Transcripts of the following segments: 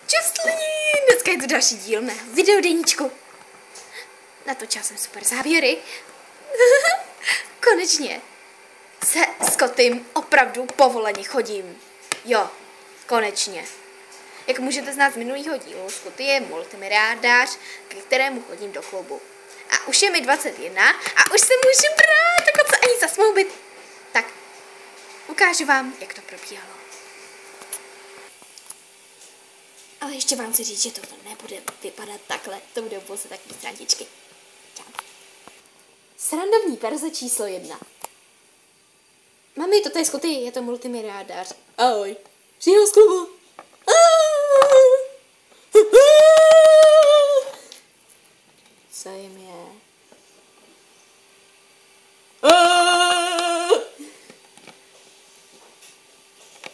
Čustli! Dneska je to další díl mého videodeníčku. Natočila jsem super záběry. Konečně se Scottym opravdu povoleně chodím. Jo, konečně. Jak můžete znát z minulého dílu, Scotty je multimiliardář, ke kterému chodím do klubu. A už je mi 21 a už se můžu brát, tak se ani zasmoubit. Tak, ukážu vám, jak to probíhalo. Ale ještě vám chci říct, že to nebude vypadat takhle. To budou pouze takové srandičky. Čau. Srandovní verze číslo 1. Mami, toto je Scotty, je to multimiliardář. Ahoj. Přijel z klubu. Co jim je?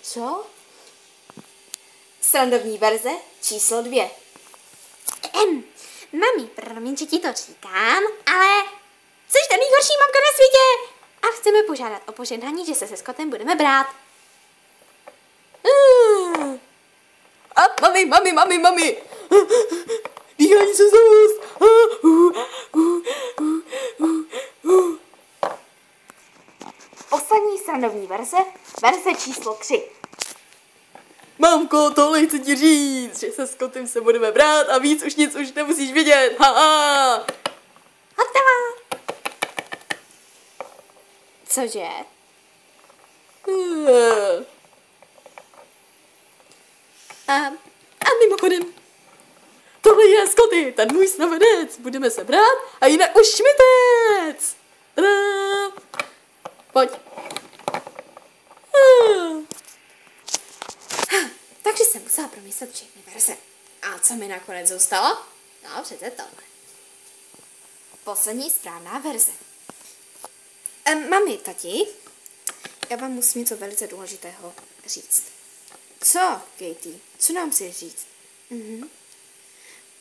Co? Srandovní verze číslo 2. Mami, promiň, že ti to říkám, ale jsi ten nejhorší mamka na světě a chceme požádat o požehnání, že se Scottem budeme brát. A mami. Dýchání se zůst. Poslední srandovní verze číslo 3. Mamko, tohle chci ti říct, že se Scottym se budeme brát a víc už nic už nemusíš vidět. Ha. Hotová. Cože? A mimochodem, tohle je Scotty, ten můj snavenec. Budeme se brát a jinak už šmitec. Pojď. Takže jsem musela promyslet všechny verze. A co mi nakonec zůstalo? No, přece tohle. Poslední správná verze. Mami, tati, já vám musím něco velice důležitého říct. Co, Katie? Co nám chci říct?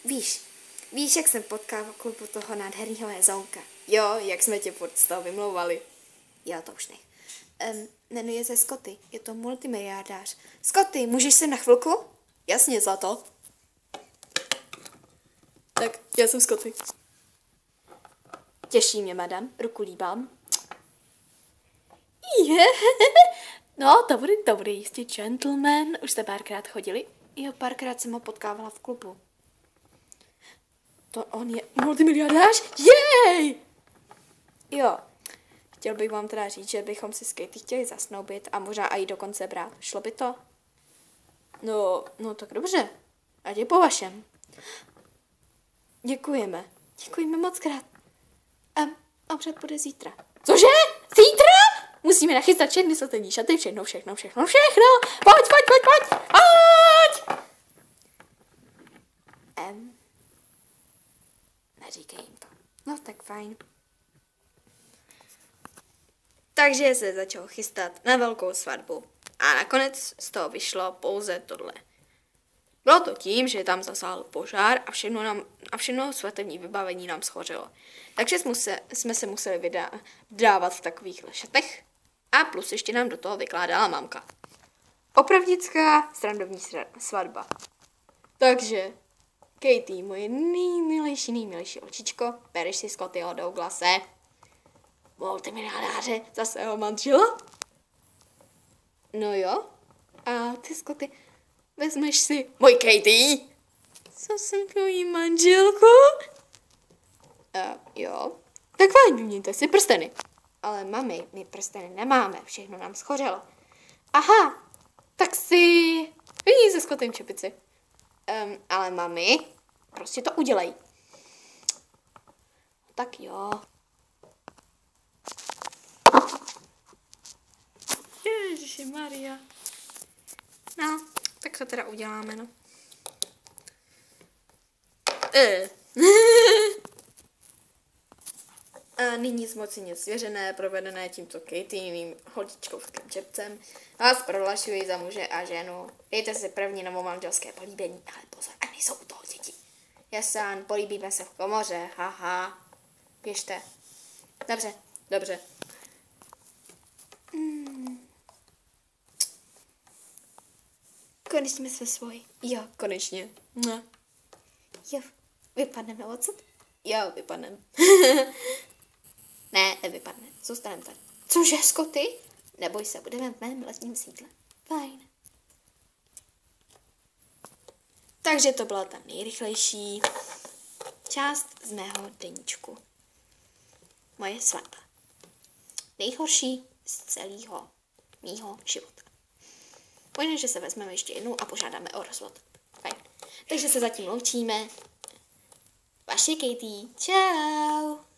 Víš, jak jsem potkala v klubu toho nádherného Jezonka? Jo, jak jsme tě furt z toho vymlouvali. Jo, to už ne. Jmenuje se Scotty, je to multimiliardář. Scotty, můžeš se na chvilku? Jasně, zlato. Tak, já jsem Scotty. Těší mě, madam, ruku líbám. No, dobrý, jistě gentleman. Už jste párkrát chodili? Jo, párkrát jsem ho potkávala v klubu. To on je multimiliardář? Jej! Jo, chtěl bych vám teda říct, že bychom si s Katie chtěli zasnoubit a možná i dokonce brát. Šlo by to? No tak dobře. Ať je po vašem. Děkujeme moc krát. Obřad bude zítra. Cože? Zítra? Musíme nachystat všechny svatební šaty, všechno. Pojď! Neříkej jim to. No tak fajn. Takže se začal chystat na velkou svatbu. A nakonec z toho vyšlo pouze tohle. Bylo to tím, že tam zasáhl požár a všechno svatební vybavení nám schořelo. Takže jsme se museli vydávat v takových šatech a plus ještě nám do toho vykládala mamka. Opravdická srandovní svatba. Takže, Katie, moje nejmilejší očičko, bereš si Scottyho Douglase, multimiliardáře za svého manžela? No jo. A ty, Scotty, vezmeš si můj Katie? Co jsem tvojí manželku? Jo. Tak fajn, vyměňte si prsteny. Ale mami, my prsteny nemáme, všechno nám schořelo. Aha, tak si vyměň se Scottym čepici. Ale mami, prostě to udělej. Tak jo. Ježiši Maria. No, tak to teda uděláme, no. A nyní zmocněně svěřené, provedené tímto Katie, holčičkovským čepcem, vás prohlašuji za muže a ženu. Dejte si první novomanželské políbení, ale pozor, a nejsou u toho děti. Jasán, políbíme se v komoře, haha. Běžte. Dobře. Konečně jsme svoji. Jo, konečně. Ne. Jo, vypadneme odsud? Jo, vypadneme. Ne, nevypadne. Zůstaneme tady. Cože, Scotty? Neboj se, budeme v mém letním sídle. Fajn. Takže to byla ta nejrychlejší část z mého deníčku. Moje svatba. Nejhorší z celého mýho života. Možná, že se vezmeme ještě jednou a požádáme o rozvod. Fajn. Takže se zatím loučíme. Vaše Katie. Čau.